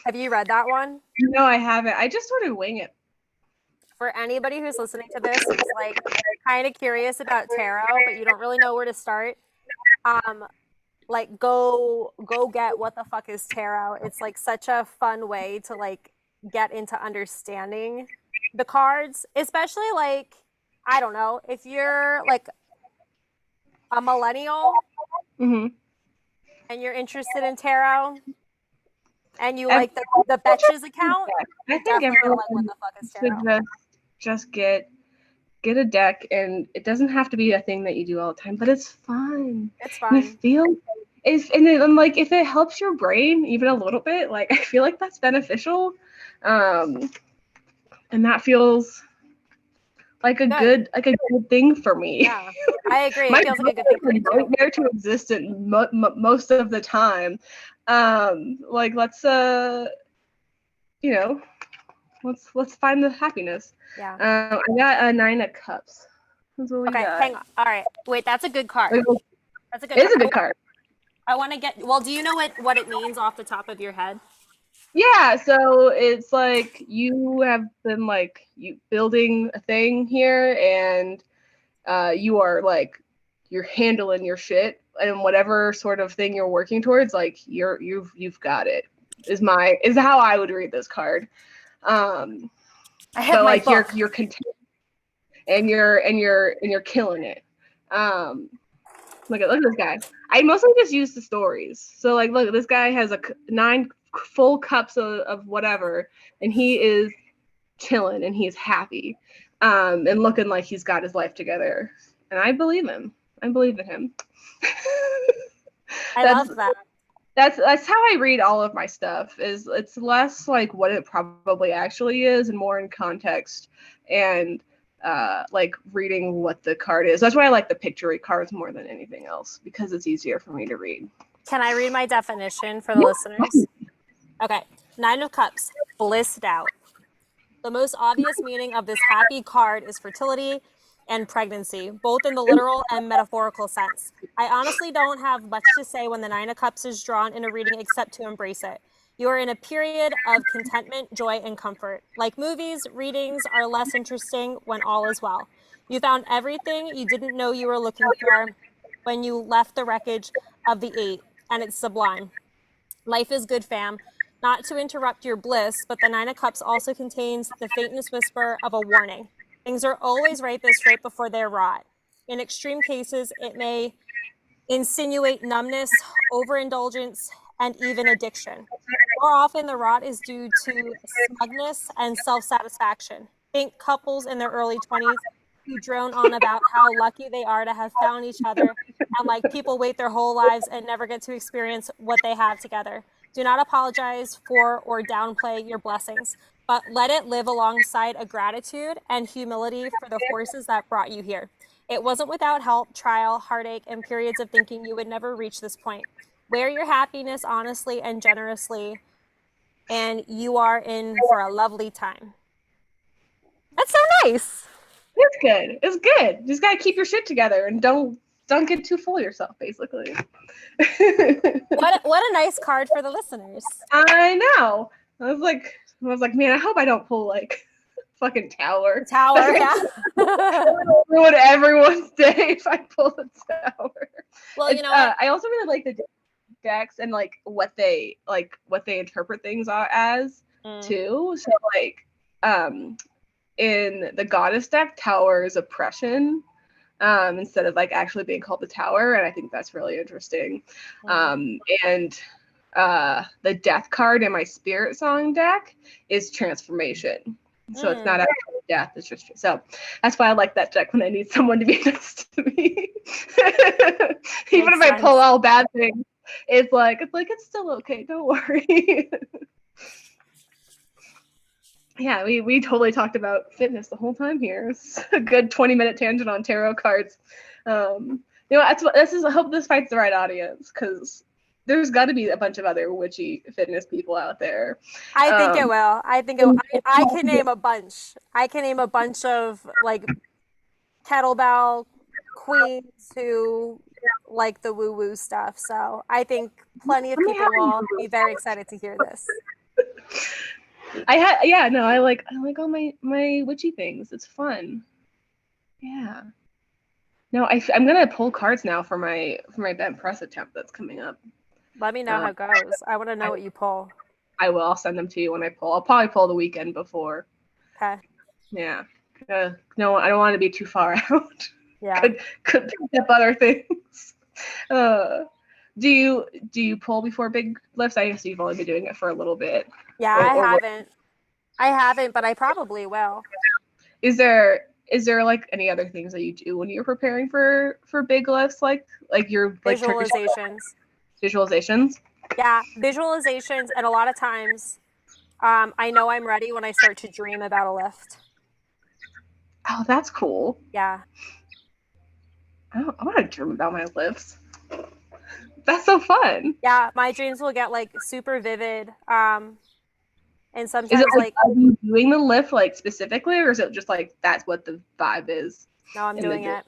Have you read that one? No, I haven't. I just sort of wing it. For anybody who's listening to this, who's like kind of curious about tarot, but you don't really know where to start, like go get What the Fuck is Tarot. It's like such a fun way to like get into understanding the cards, especially like, I don't know, if you're like a millennial and you're interested in tarot and you like the Betches account, I think everyone like What the Fuck is Tarot. Just get a deck, and it doesn't have to be a thing that you do all the time, but it's fun. It's fun. You feel and like if it helps your brain even a little bit, like I feel like that's beneficial. And that feels like a good thing for me. Yeah, I agree. It feels like a good thing for me too. There to exist most of the time. Like let's let's find the happiness. Yeah. I got a 9 of Cups. Okay, hang on. All right, wait. That's a good card. That's a good. It's a good card. I want to get. Well, do you know what it means off the top of your head? Yeah, so it's like you have been like building a thing here, and you are like you're handling your shit, and whatever sort of thing you're working towards, like you've got it. Is how I would read this card. So like you're content, and you're killing it. Look at this guy. I mostly just use the stories. So like, look, this guy has 9 full cups of whatever, and he is chilling and he's happy, and looking like he's got his life together. And I believe him. I believe in him. I love that. That's how I read all of my stuff. Is it's less like what it probably actually is and more in context and like reading what the card is. That's why I like the picture cards more than anything else, because it's easier for me to read. Can I read my definition for the listeners? Okay. 9 of Cups, blissed out. The most obvious meaning of this happy card is fertility and pregnancy, both in the literal and metaphorical sense. I honestly don't have much to say when the 9 of Cups is drawn in a reading except to embrace it. You are in a period of contentment, joy, and comfort. Like movies, readings are less interesting when all is well. You found everything you didn't know you were looking for when you left the wreckage of the 8, and it's sublime. Life is good, fam. Not to interrupt your bliss, but the 9 of Cups also contains the faintest whisper of a warning. Things are always ripest right before they're rot. In extreme cases, it may insinuate numbness, overindulgence, and even addiction. More often, the rot is due to smugness and self-satisfaction. Think couples in their early 20s who drone on about how lucky they are to have found each other, and like people wait their whole lives and never get to experience what they have together. Do not apologize for or downplay your blessings, but let it live alongside a gratitude and humility for the forces that brought you here. It wasn't without help, trial, heartache, and periods of thinking you would never reach this point. Wear your happiness honestly and generously, and you are in for a lovely time. That's so nice. It's good. It's good. You just gotta keep your shit together and don't get too full of yourself, basically. What a nice card for the listeners. I know. I was like, man, I hope I don't pull like fucking tower. Tower, yeah. Ruin everyone's day if I pull the tower. Well, you know what? I also really like the decks and like what they interpret things as too. So like, in the goddess deck, tower is oppression. Instead of like actually being called the tower, and I think that's really interesting. And the death card in my spirit song deck is transformation, so it's not actually death, it's just so that's why I like that deck when I need someone to be nice to me. Even if I pull all bad things, it's still okay, don't worry. Yeah, we totally talked about fitness the whole time here. It's a good 20-minute tangent on tarot cards. You know, I hope this finds the right audience, because there's got to be a bunch of other witchy fitness people out there. I think it will. I can name a bunch. I can name a bunch of like kettlebell queens who like the woo-woo stuff. So I think plenty of people will be very excited to hear this. I like all my witchy things. It's fun. Yeah. No, I'm gonna pull cards now for my bent press attempt that's coming up. Let me know how it goes. I want to know what you pull. I will. I'll send them to you when I pull. I'll probably pull the weekend before. Okay. Yeah. No, I don't want to be too far out. Yeah. Could pick up other things. Do you pull before big lifts? I guess you've only been doing it for a little bit. Yeah, I haven't, but I probably will. Is there like any other things that you do when you're preparing for big lifts, like your visualizations? Visualizations? Yeah, visualizations, and a lot of times I know I'm ready when I start to dream about a lift. Oh, that's cool. Yeah. I want to dream about my lifts. That's so fun. Yeah, my dreams will get like super vivid. And sometimes is it like are you doing the lift like specifically, or is it just like that's what the vibe is? No, I'm doing it.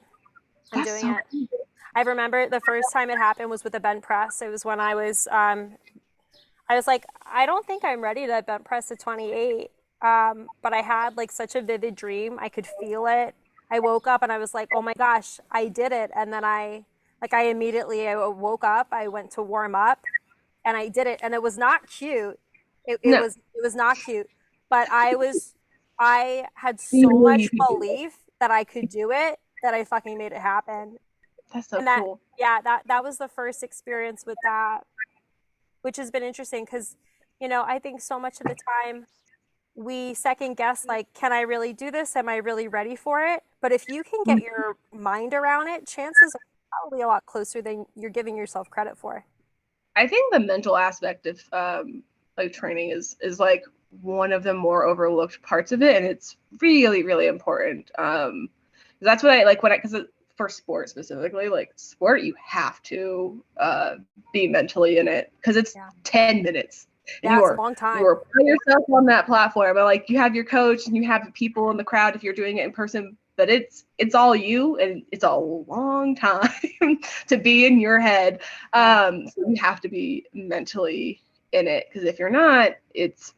I'm doing it. Cool. I remember the first time it happened was with the bent press. It was when I was like, I don't think I'm ready to bent press to 28. But I had like such a vivid dream. I could feel it. I woke up and I was like, oh my gosh, I did it. And then I immediately woke up, I went to warm up and I did it. And it was not cute. It was not cute, but I had so much belief that I could do it that I fucking made it happen. That's so cool. Yeah, that was the first experience with that, which has been interesting because, you know, I think so much of the time we second guess, like, can I really do this? Am I really ready for it? But if you can get your mind around it, chances are probably a lot closer than you're giving yourself credit for. I think the mental aspect of like training is like one of the more overlooked parts of it, and it's really, really important. That's what I like when I, because for sport specifically, like sport, you have to be mentally in it because it's 10 minutes. And Yeah, it's a long time. You are putting yourself on that platform, but like you have your coach and you have the people in the crowd if you're doing it in person, but it's all you, and it's a long time to be in your head. So you have to be mentally in it, because if you're not, it's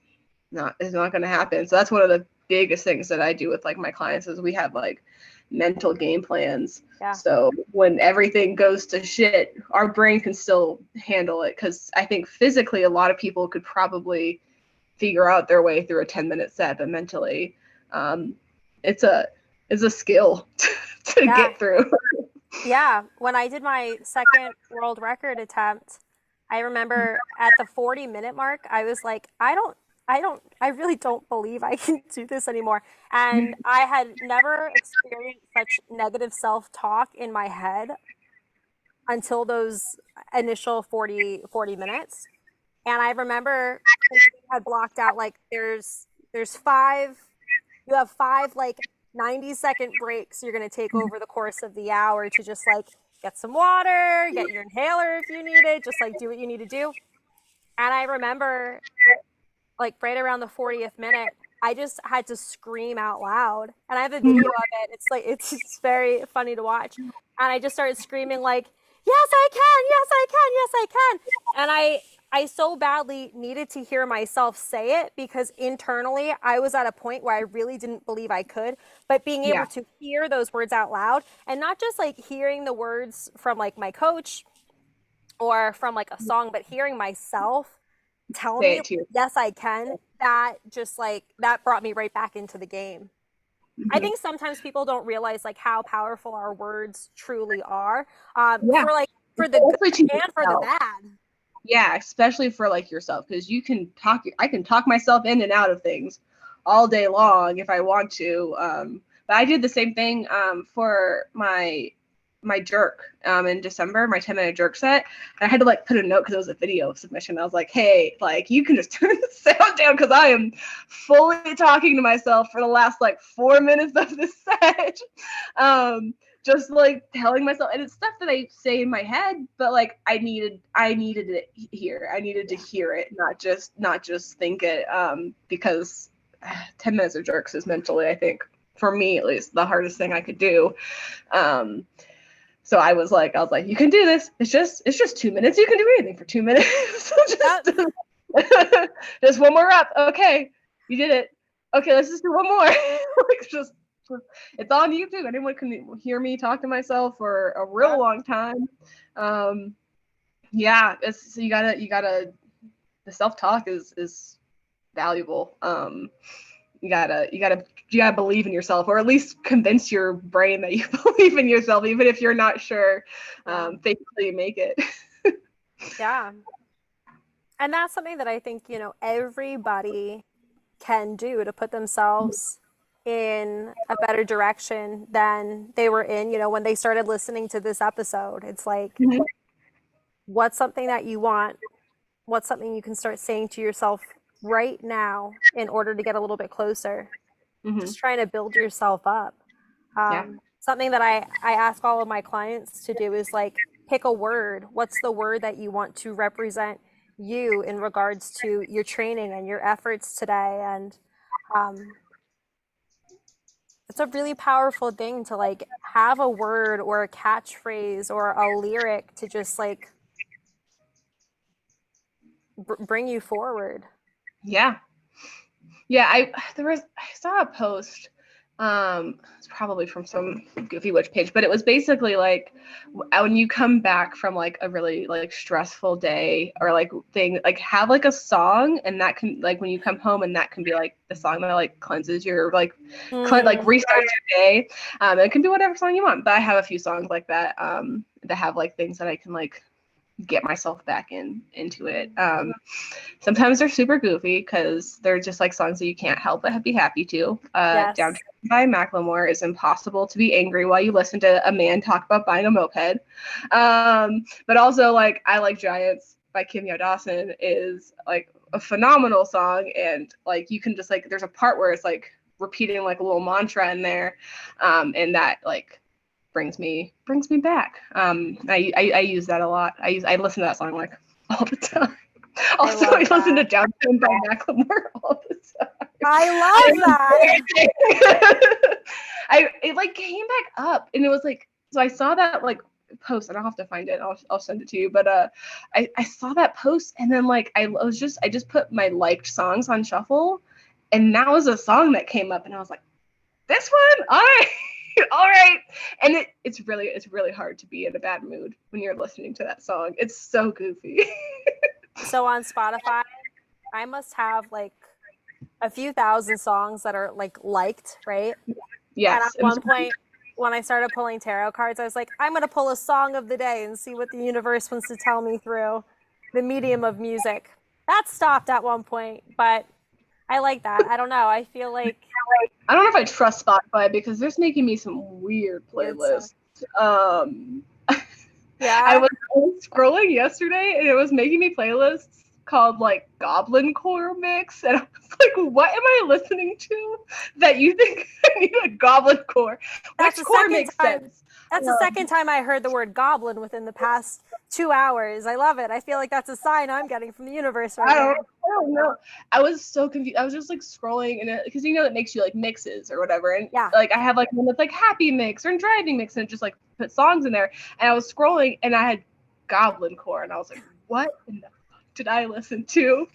not going to happen. So that's one of the biggest things that I do with like my clients is we have like mental game plans. So when everything goes to shit, our brain can still handle it, because I think physically a lot of people could probably figure out their way through a 10-minute set, but mentally it's a skill to get through. Yeah, when I did my second world record attempt, I remember at the 40-minute mark, I was like, I really don't believe I can do this anymore. And I had never experienced such negative self-talk in my head until those initial 40 minutes. And I remember I had blocked out, like, there's 5, you have 5 like 90-second breaks you're going to take over the course of the hour to just like get some water, get your inhaler if you need it, just like do what you need to do. And I remember like right around the 40th minute, I just had to scream out loud. And I have a video of it. It's like, it's very funny to watch. And I just started screaming like, yes, I can, yes, I can, yes, I can. And I so badly needed to hear myself say it, because internally I was at a point where I really didn't believe I could, but being able to hear those words out loud, and not just like hearing the words from like my coach or from like a song, but hearing myself tell me, yes, I can, that just like, that brought me right back into the game. I think sometimes people don't realize like how powerful our words truly are, for the good and for the bad. Yeah, especially for like yourself, because I can talk myself in and out of things all day long if I want to. But I did the same thing for my jerk in December, my 10-minute jerk set. And I had to like put a note because it was a video submission. I was like, hey, like you can just turn the sound down because I am fully talking to myself for the last like 4 minutes of the set. Just like telling myself, and it's stuff that I say in my head, but like I needed it here. I needed to hear it, not just think it. Because 10 minutes of jerks is mentally, I think, for me at least, the hardest thing I could do. So I was like, you can do this. It's just 2 minutes. You can do anything for 2 minutes. Just one more up. Okay, you did it. Okay, let's just do one more. Like just. It's on YouTube. Anyone can hear me talk to myself for a real long time. It's you gotta the self-talk is valuable. You gotta believe in yourself, or at least convince your brain that you believe in yourself, even if you're not sure. Fake it till you make it. And that's something that I think, everybody can do to put themselves in a better direction than they were in, when they started listening to this episode. It's like, what's something that you want? What's something you can start saying to yourself right now in order to get a little bit closer? Just trying to build yourself up. Something that I ask all of my clients to do is like, pick a word. What's the word that you want to represent you in regards to your training and your efforts today? And it's a really powerful thing to like have a word or a catchphrase or a lyric to just like bring you forward. I saw a post, it's probably from some goofy witch page, but it was basically like when you come back from like a really like stressful day or like thing, like have like a song, and that can like when you come home, and that can be like the song that like cleanses your like like restarts your day. It can be whatever song you want, but I have a few songs like that that have like things that I can like get myself back into it. Sometimes they're super goofy because they're just like songs that you can't help but be happy to. Yes. Downtown by Macklemore is impossible to be angry while you listen to a man talk about buying a moped. But also like I Like Giants by Kim Dawson is like a phenomenal song, and like you can just like there's a part where it's like repeating like a little mantra in there, and that like brings me back. I use that a lot. I listen to that song like all the time. Also, I listen to Downtown by Macklemore all the time. I love that. It like came back up, and it was like, so I saw that like post, and I'll have to find it. I'll send it to you. But I saw that post, and then like I just put my liked songs on shuffle, and that was a song that came up, and I was like, this one, all right. All right. And it's really hard to be in a bad mood when you're listening to that song. It's so goofy. So on Spotify, I must have like a few thousand songs that are like liked, right? Yes. And at one point, when I started pulling tarot cards, I was like, I'm going to pull a song of the day and see what the universe wants to tell me through the medium of music. That stopped at one point, but I like that. I don't know. I feel like I don't know if I trust Spotify because they're making me some weird playlists. Yeah. I was scrolling yesterday and it was making me playlists called like GoblinCore mix, and I was like, what am I listening to that you think I need a GoblinCore? Which core makes sense? That's the second time I heard the word goblin within the past 2 hours. I love it. I feel like that's a sign I'm getting from the universe right now. I don't know. I was so confused. I was just like scrolling, and because you know it makes you like mixes or whatever, and like I have like one that's like happy mix or driving mix, and it just like put songs in there. And I was scrolling, and I had GoblinCore, and I was like, what in the fuck did I listen to?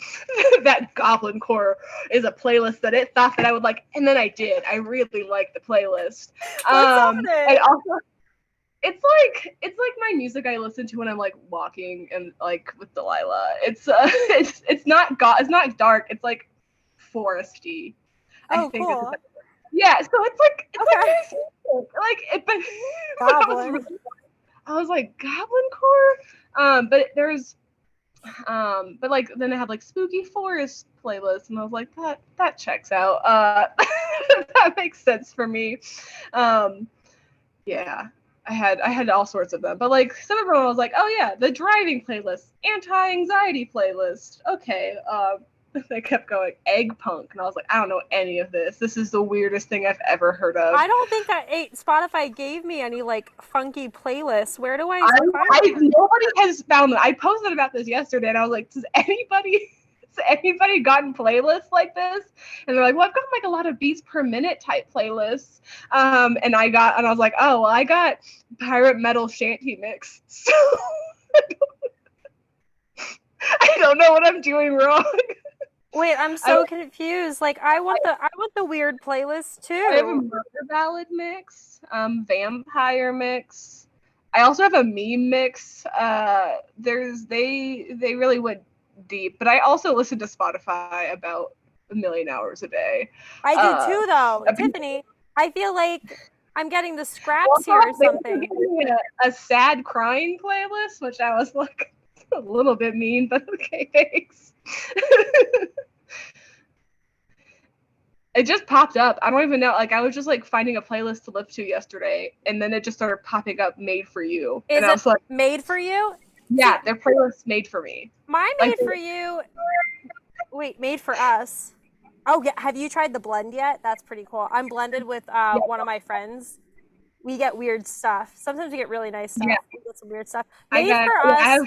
That GoblinCore is a playlist that it thought that I would like, and then I did. I really liked the playlist. And also, it's like my music I listen to when I'm like walking and like with Delilah. It's not dark. It's like foresty. Oh, cool. Yeah, so it's like nice music. Like it, but I was like GoblinCore. But there's but like then I have like spooky forest playlist, and I was like that checks out. That makes sense for me. Yeah. I had all sorts of them, but like some of them I was like, oh yeah, the driving playlist, anti-anxiety playlist. Okay. They kept going egg punk, and I was like, I don't know any of this. This is the weirdest thing I've ever heard of. I don't think that Spotify gave me any like funky playlists. Where do I nobody has found them. I posted about this yesterday, and I was like, has anybody gotten playlists like this? And they're like, well, I've got like a lot of beats per minute type playlists. And I was like, oh, well, I got pirate metal shanty mix. So I don't know what I'm doing wrong. Wait, I'm so confused. Like, I want the weird playlist too. I have a murder ballad mix, vampire mix. I also have a meme mix. They really went deep, but I also listen to Spotify about 1 million hours a day. I do too, though. Tiffany, I feel like I'm getting the scraps here or something. A sad crying playlist, which I was like a little bit mean, but okay, thanks. It just popped up. I don't even know. Like I was just like finding a playlist to listen to yesterday, and then it just started popping up. Made for you. Is I was like, made for you? Yeah, their playlist made for me. Mine made for you. Wait, made for us. Oh yeah. Have you tried the blend yet? That's pretty cool. I'm blended with one of my friends. We get weird stuff. Sometimes we get really nice stuff. Yeah. We get some weird stuff. Made for us. I have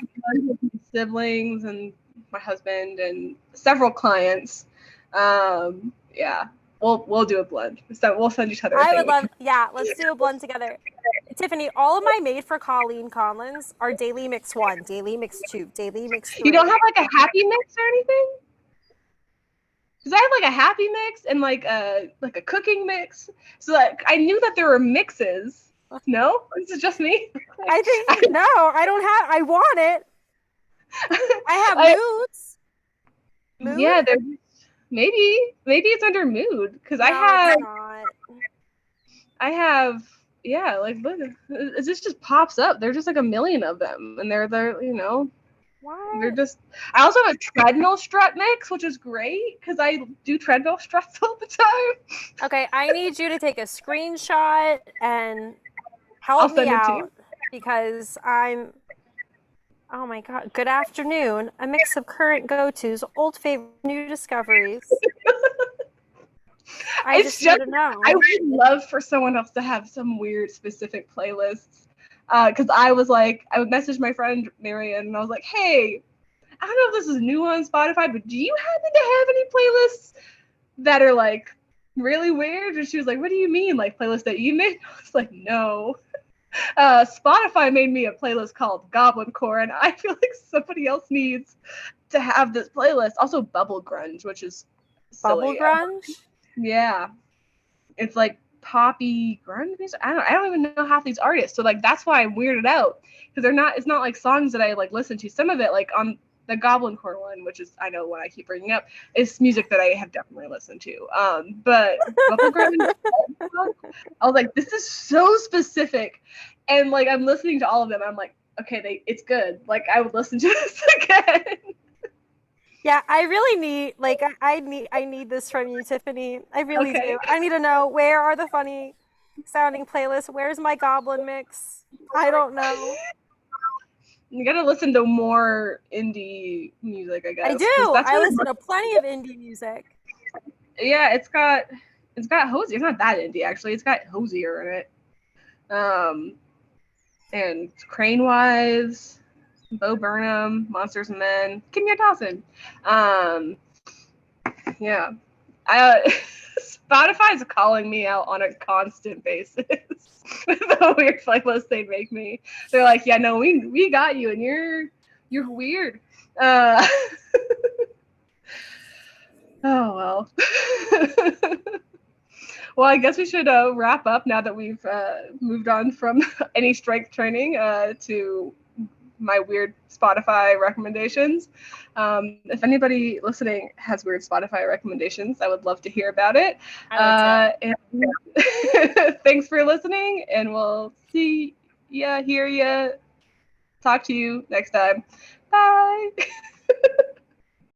siblings and my husband and several clients. Yeah, we'll do a blend. So we'll send each other. I would love. Yeah, let's do a blend together. Tiffany, all of my made for Colleen Conlons are daily mix 1, daily mix 2, daily mix 3. You don't have like a happy mix or anything? Because I have like a happy mix and like a cooking mix. So like I knew that there were mixes. No, this is just me. I think no, I don't have. I want it. I have moods. Mood? Yeah, there's maybe it's under mood because I have yeah, like look, it just pops up. There's just like a million of them, and they're you know, they're What? just. I also have a treadmill strut mix, which is great because I do treadmill struts all the time. Okay, I need you to take a screenshot and I'll help me send it to you. out because I'm. Oh my God. Good afternoon. A mix of current go-tos, old favorites, new discoveries. I It's just need just to know. I would love for someone else to have some weird specific playlists. Because I was like, I would message my friend Marion, and I was like, hey, I don't know if this is new on Spotify, but do you happen to have any playlists that are like really weird? And she was like, what do you mean, like playlists that you made? I was like, no. Spotify made me a playlist called GoblinCore, and I feel like somebody else needs to have this playlist. Also, bubble grunge, which is Bubble silly. grunge? Yeah, it's like poppy grunge music. I don't even know half these artists, so like that's why I'm weirded out because they're not. It's not like songs that I like listen to. Some of it, like on the GoblinCore one, which is I know what I keep bringing up, is music that I have definitely listened to. But bubble grunge, I was like, this is so specific, and like I'm listening to all of them. I'm like, okay, it's good. Like I would listen to this again. Yeah, I really need like I need this from you, Tiffany. I really Okay. do. I need to know where are the funny sounding playlists? Where's my goblin mix? I don't know. You gotta listen to more indie music, I I guess, do. because that's I really listen to plenty of indie music. yeah. It's got Hosier. It's not that indie actually. It's got Hosier in it. And Crane Wise, Bo Burnham, Monsters and Men, Kenya Dawson. Yeah. Spotify is calling me out on a constant basis with the weird playlists they make me. They're like, yeah, no, we got you, and you're weird. Uh, oh well. Well, I guess we should wrap up now that we've moved on from any strength training to my weird Spotify recommendations. If anybody listening has weird Spotify recommendations, I would love to hear about it. And thanks for listening, and we'll see ya, hear ya, talk to you next time. Bye.